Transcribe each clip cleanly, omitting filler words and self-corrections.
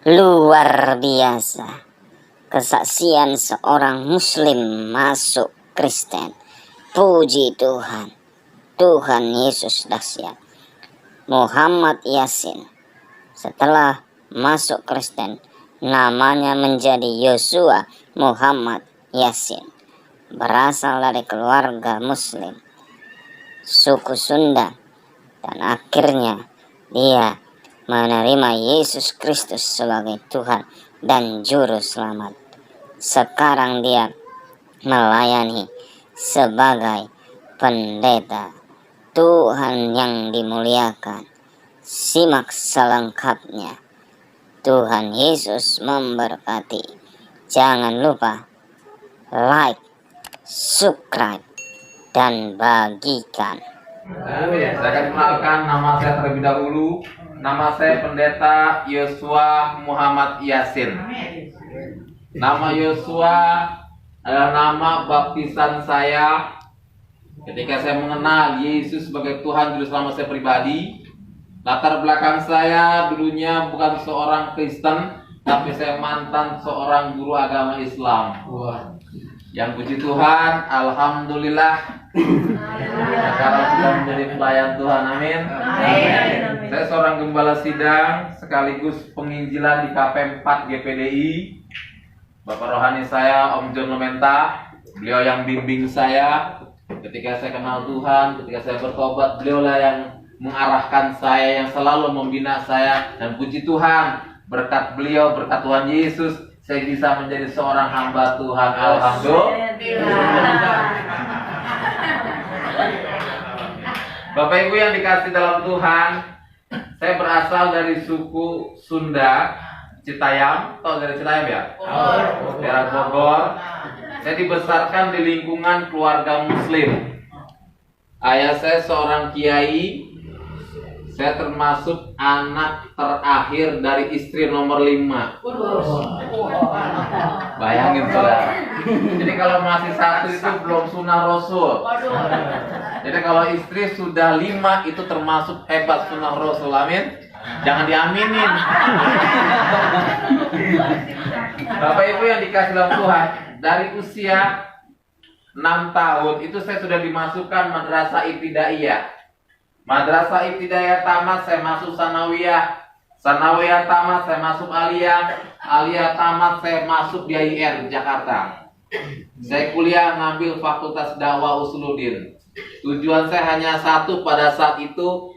Luar biasa kesaksian seorang muslim masuk Kristen. Puji Tuhan. Tuhan Yesus dahsyat. Muhammad Yasin setelah masuk Kristen namanya menjadi Yosua Muhammad Yasin. Berasal dari keluarga muslim suku Sunda, dan akhirnya dia menerima Yesus Kristus sebagai Tuhan dan Juru Selamat. Sekarang dia melayani sebagai pendeta. Tuhan yang dimuliakan. Simak selengkapnya. Tuhan Yesus memberkati. Jangan lupa like, subscribe, dan bagikan. Saya akan kenalkan nama saya terlebih dahulu. Nama saya Pendeta Yosua Muhammad Yasin. Nama Yosua adalah nama baptisan saya ketika saya mengenal Yesus sebagai Tuhan Juru Selamat saya pribadi. Latar belakang saya dulunya bukan seorang Kristen, tapi saya mantan seorang guru agama Islam. Yang puji Tuhan, alhamdulillah. Sekarang sudah menjadi pelayan Tuhan, amin. Saya seorang gembala sidang sekaligus penginjilan di KP 4 GPDI. Bapak rohani saya Om John Lementa, beliau yang bimbing saya ketika saya kenal Tuhan, ketika saya bertobat, beliau lah yang mengarahkan saya, yang selalu membina saya. Dan puji Tuhan, berkat beliau, berkat Tuhan Yesus, saya bisa menjadi seorang hamba Tuhan. Alhamdulillah. Bapak Ibu yang dikasih dalam Tuhan, saya berasal dari suku Sunda, Citayam. Tahu dari Citayam ya? Daerah Bogor. Saya dibesarkan di lingkungan keluarga muslim. Ayah saya seorang kiai. Saya termasuk anak terakhir dari istri nomor 5. Bayangin saudara. Jadi kalau masih satu itu belum sunah rasul. Jadi kalau istri sudah 5 itu termasuk hebat sunah rasul. Amin. Jangan diaminin. Bapak Ibu yang dikasih dalam Tuhan, dari usia 6 tahun itu saya sudah dimasukkan madrasah ibtidaiyah. Madrasah ibtidaiyah tamat saya masuk sanawiyah. Sanawiyah tamat saya masuk aliyah. Aliyah tamat saya masuk di IAIN Jakarta. Saya kuliah ngambil Fakultas Dakwah Usuluddin. Tujuan saya hanya satu pada saat itu,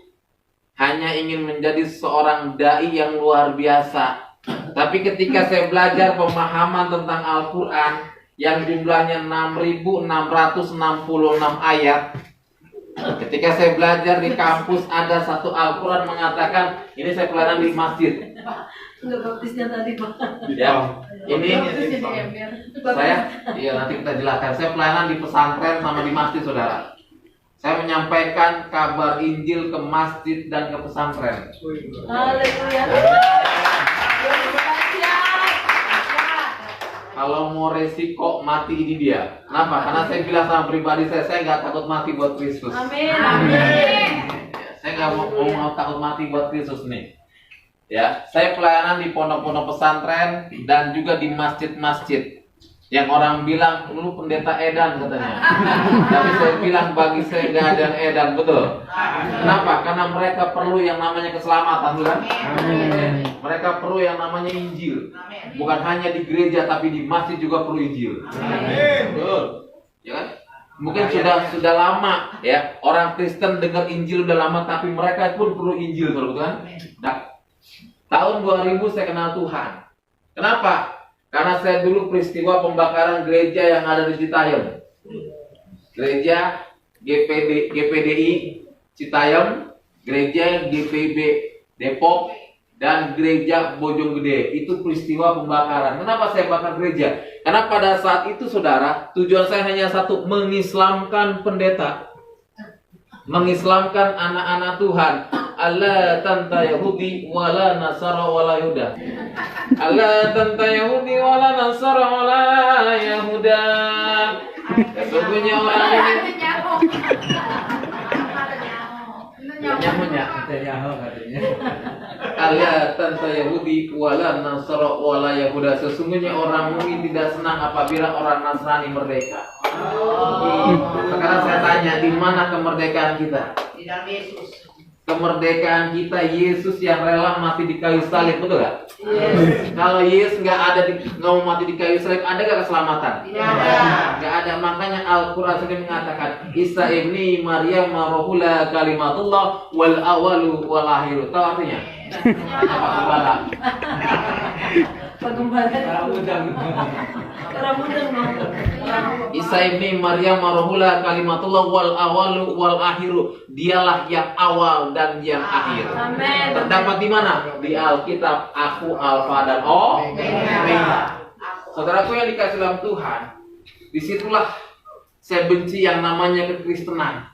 hanya ingin menjadi seorang dai yang luar biasa. Tapi ketika saya belajar pemahaman tentang Al-Quran yang jumlahnya 6.666 ayat, ketika saya belajar di kampus ada satu Al-Quran mengatakan, ini saya pelajaran di masjid. Ya, ini saya, iya nanti kita jelaskan. Saya pelayanan di pesantren sama di masjid, saudara. Saya menyampaikan kabar Injil ke masjid dan ke pesantren. Haleluya. Kalau mau resiko mati ini dia. Kenapa? Karena saya bilang sama pribadi saya nggak takut mati buat Kristus. Amin. Amin. Saya nggak mau takut mati buat Kristus nih. Ya, saya pelayanan di pondok-pondok pesantren dan juga di masjid-masjid. Yang orang bilang lu pendeta edan katanya. Tapi saya bilang bagi saya nggak ada yang edan, betul. Kenapa? Karena mereka perlu yang namanya keselamatan, bukan? Mereka perlu yang namanya Injil. Bukan hanya di gereja, tapi di masjid juga perlu Injil. Betul. Ya kan? Mungkin sudah lama ya orang Kristen dengar Injil udah lama, tapi mereka pun perlu Injil, betul kan? Nah, tahun 2000 saya kenal Tuhan. Kenapa? Karena saya dulu peristiwa pembakaran gereja yang ada di Citayam. Gereja GPDI Citayam, gereja GPB Depok, dan gereja Bojonggede. Itu peristiwa pembakaran. Kenapa saya bakar gereja? Karena pada saat itu, saudara, tujuan saya hanya satu, mengislamkan pendeta. Mengislamkan anak-anak Tuhan. Allah tanta Yahudi wala Nasara wala Yuda. Allah tanta Yahudi wala Nasara wala Yahuda. Sesungguhnya orang ini nyamuknya. Alia tanpa Yahudi wala Nasara wala Yahuda. Sesungguhnya orang mukmin tidak senang apabila orang Nasrani merdeka. Sekarang saya tanya, di mana kemerdekaan kita? Di dalam Yesus. Kemerdekaan kita Yesus yang rela mati di kayu salib, betul gak? Yes. Kalau Yesus nggak mau mati di kayu salib, ada gak keselamatan? Tidak ada. Nggak ada. Makanya Al-Quran sudah mengatakan Isa ibni Maryam rohula kalimatullah wal awalu wal akhiru. Tahu artinya? Apa gembala? Isa ibni Maryam rohula kalimatullah wal awalu wal akhiru. Dialah yang awal dan yang akhir. Terdapat di mana? Di Alkitab. Aku Alfa dan Omega. Saudaraku yang dikasih dalam Tuhan, disitulah saya benci yang namanya kekristenan.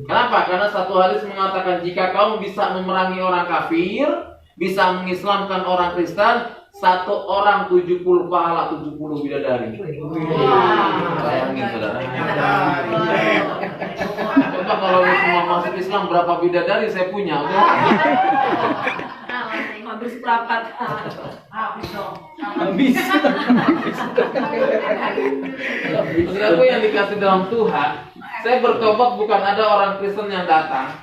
Kenapa? Karena satu hadis mengatakan jika kamu bisa memerangi orang kafir, bisa mengislamkan orang Kristen, satu orang 70 pahala 70 bidadari. Bayangin saudara. Coba kalau semua masuk Islam berapa bidadari saya punya? Habis seperempat. Habis dong. Saudaraku yang dikasih dalam Tuhan, saya bertobat bukan ada orang Kristen yang datang,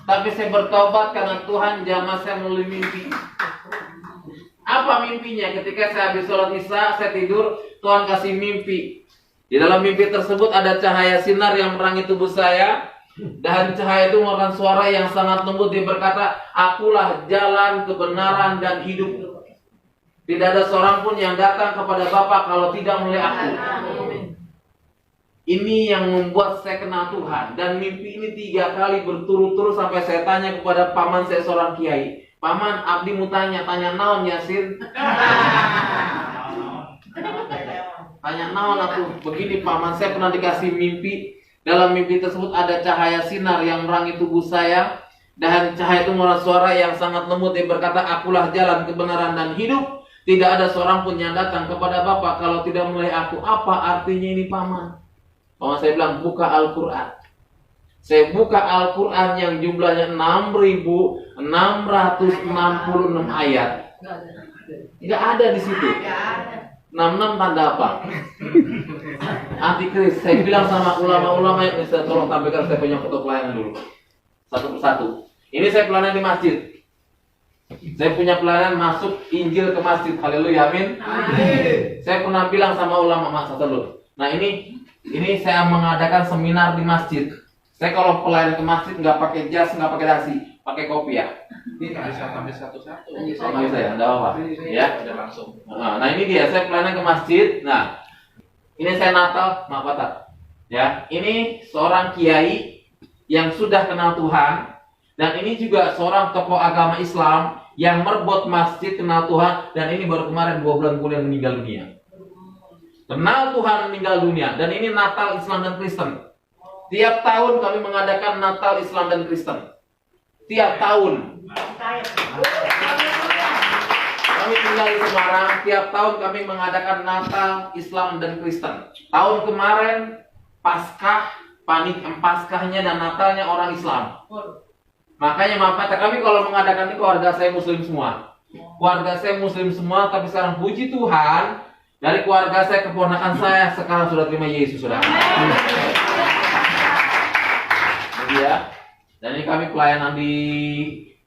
tapi saya bertobat karena Tuhan jamah saya melalui mimpi. Apa mimpinya? Ketika saya habis sholat Isya, saya tidur, Tuhan kasih mimpi. Di dalam mimpi tersebut ada cahaya sinar yang menerangi tubuh saya, dan cahaya itu mengeluarkan suara yang sangat lembut. Dia berkata, akulah jalan, kebenaran, dan hidup. Tidak ada seorang pun yang datang kepada Bapa kalau tidak melalui aku. Ini yang membuat saya kenal Tuhan. Dan mimpi ini 3 kali berturut-turut sampai saya tanya kepada paman saya seorang kiai. Paman, abdi mau tanya naon Yasin? Tanya naon aku. Begini paman, saya pernah dikasih mimpi. Dalam mimpi tersebut ada cahaya sinar yang menerangi tubuh saya. Dan cahaya itu mengeluarkan suara yang sangat lembut. Dia berkata, akulah jalan, kebenaran, dan hidup. Tidak ada seorang pun yang datang kepada Bapa kalau tidak melalui aku. Apa artinya ini paman? Paman saya bilang, buka Al-Quran. Saya buka Al-Quran yang jumlahnya 6.666 ayat. Tidak ada di situ. 66 tanda apa? Antikris. Saya bilang sama ulama-ulama yang bisa tolong tampilkan, saya punya foto pelayanan dulu. Satu persatu. Ini saya pelayanan di masjid. Saya punya pelayanan masuk Injil ke masjid. Haleluya, amin. Saya pernah bilang sama ulama, masa dulu. Nah ini saya mengadakan seminar di masjid. Saya kalau pelayanan ke masjid nggak pakai jas, nggak pakai dasi, pakai kopi ya. Ini bisa sampai satu-satu. Sama saya, ada apa? Ya, udah langsung. Nah ini dia, saya pelayanan ke masjid. Nah, ini saya Natal, maaf Pak. Ya, ini seorang kiai yang sudah kenal Tuhan, dan ini juga seorang tokoh agama Islam yang merbot masjid kenal Tuhan, dan ini baru kemarin 2 bulan kemudian meninggal dunia. Kenal Tuhan meninggal dunia, dan ini Natal Islam dan Kristen. Tiap tahun kami mengadakan Natal Islam dan Kristen. Tiap tahun. Kami tinggal di Semarang. Tiap tahun kami mengadakan Natal Islam dan Kristen. Tahun kemarin Paskah, Paskahnya dan Natalnya orang Islam. Makanya maaf kata kami kalau mengadakan ini keluarga saya Muslim semua. Keluarga saya Muslim semua, tapi sekarang puji Tuhan dari keluarga saya, keponakan saya sekarang sudah terima Yesus, sudah. Ya. Dan ini kami pelayanan di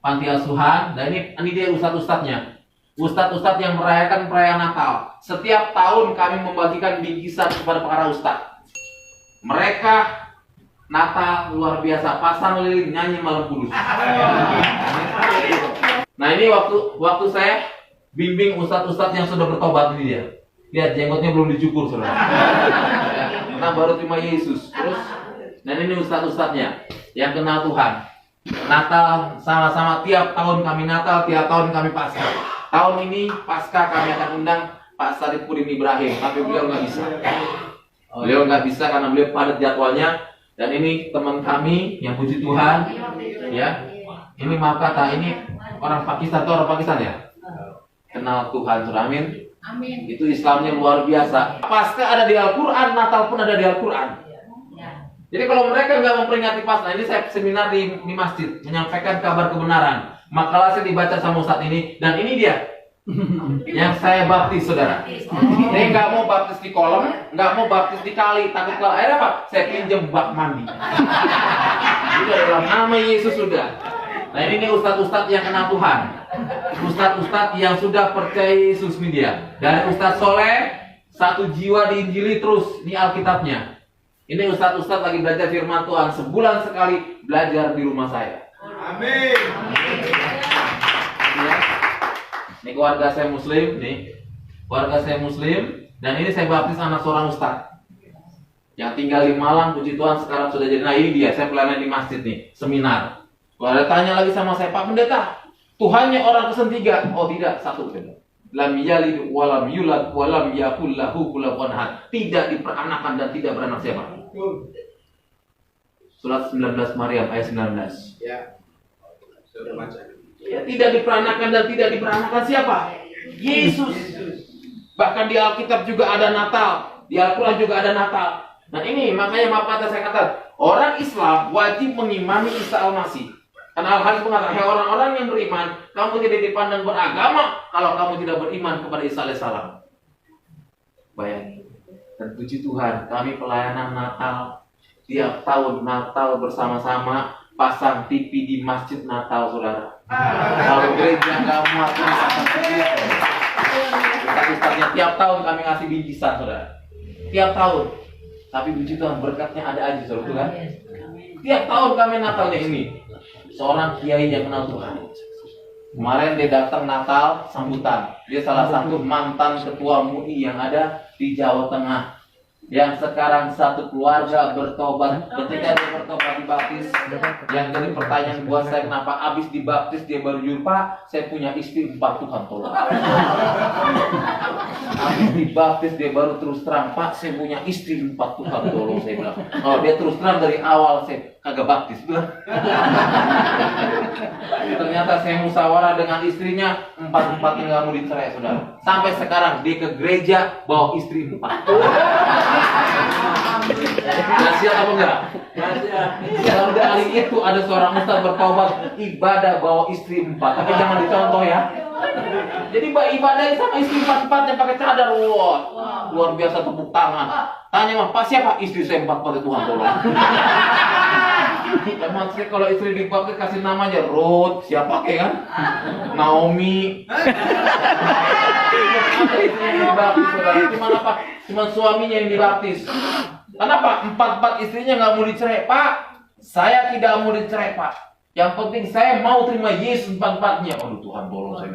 panti asuhan. Dan ini dia ustadz-ustadznya. Ustadz-ustadz yang merayakan perayaan Natal. Setiap tahun kami membagikan bingkisan kepada para ustadz. Mereka Natal luar biasa, pasang lilin, nyanyi malam kudus. Nah ini waktu saya bimbing ustadz-ustadz yang sudah bertobat ini dia. Lihat jenggotnya belum dicukur saudara. Karena baru terima Yesus. Terus dan ini ustadz-ustadznya yang kenal Tuhan. Natal sama-sama, tiap tahun kami Natal, tiap tahun kami Paskah. Tahun ini Paskah kami akan undang Pak Saripudin Ibrahim, tapi beliau nggak bisa. Beliau nggak bisa karena beliau padat jadwalnya. Dan ini teman kami yang puji Tuhan, ya. Ini maaf kata, ini orang Pakistan atau orang Pakistan ya? Kenal Tuhan, saudara, amin. Amin. Itu Islamnya luar biasa. Paskah ada di Al-Quran, Natal pun ada di Al-Quran. Jadi kalau mereka nggak memperingati Paskah, ini saya seminar di masjid menyampaikan kabar kebenaran. Makalah saya dibaca sama Ustadz ini, dan ini dia yang saya baptis, saudara. Saya nggak mau baptis di kolam, nggak mau baptis di kali, takut kalau air apa? Saya pinjam bak mandi. Sudah dalam nama Yesus sudah. Nah ini nih ustadz-ustadz yang kenal Tuhan, ustadz-ustadz yang sudah percaya Yesus media. Dan Ustadz Soleh, satu jiwa diinjili terus, ini Alkitabnya. Ini ustadz-ustadz lagi belajar firman Tuhan, sebulan sekali belajar di rumah saya. Amin. Ya. Ini keluarga saya Muslim, nih keluarga saya Muslim, dan ini saya baptis anak seorang ustadz yang tinggal di Malang. Puji Tuhan sekarang sudah jadi. Nah ini dia, saya pelayanan di masjid nih, seminar. Kalau ada tanya lagi sama saya, Pak Pendeta, Tuhannya orang ketiga? Oh tidak, satu beda. Lam yalid walam yulad walam yakul lahu kufuwan ahad. Tidak diperanakan dan tidak beranak siapa? Surat 19 Maryam ayat 19. Ya. Sudah baca. Ya, tidak diperanakan dan tidak diperanakan siapa? Yesus. Bahkan di Alkitab juga ada Natal, di Al-Quran juga ada Natal. Nah ini makanya kata saya kata orang Islam wajib mengimani Isa Al-Masih. Karena Al-Hadis mengatakan, hai orang-orang yang beriman, kamu tidak dipandang beragama kalau kamu tidak beriman kepada Isa Alaihissalam. Bayangin. Dan puji Tuhan, kami pelayanan Natal tiap tahun Natal bersama-sama, pasang TV di masjid Natal, saudara. Kalau gereja nggak muat pasang TV. Ustaz-ustaznya tiap tahun kami ngasih bingkisan, saudara. Tiap tahun. Tapi puji Tuhan berkatnya ada aja, saudara, kan? Tiap tahun kami Natalnya ini. Seorang kiai yang kenal Tuhan. Kemarin dia datang Natal sambutan. Dia salah satu mantan ketua MUI yang ada di Jawa Tengah. Yang sekarang satu keluarga bertobat. Ketika dia bertobat dibaptis, yang jadi pertanyaan buat saya, kenapa abis dibaptis dia baru jujur, Pak, saya punya istri 4, Tuhan tolong. Abis dibaptis dia baru terus terang, Pak, saya punya istri 4, Tuhan tolong, saya bilang. Oh, dia terus terang dari awal, saya kagak baptis. Ternyata saya musyawarah dengan istrinya, 4-4 yang gak mau dicerai, saudara. Sampai sekarang dia ke gereja bawa istri 4. Nasihat apa enggak? Dalam kali itu ada seorang ustaz bertobat ibadah bawa istri 4. Tapi jangan dicontoh ya. Jadi ibadahnya sama istri 4-4 yang pakai cadar. Wah, luar biasa, tepuk tangan. Tanya mah, Pak siapa? Istri saya 4 pakai Tuhan tolong. Ya maksudnya kalau istri dipakai kasih namanya Ruth, siapa pakai kan? Naomi. Ada istri yang dibaptis, saudara. Cuman apa? Cuman suaminya yang dibaptis. Kenapa? 4 istrinya nggak mau dicerai, Pak. Saya tidak mau dicerai, Pak. Yang penting saya mau terima Yesus 4-4-nya. Aduh Tuhan tolong saya.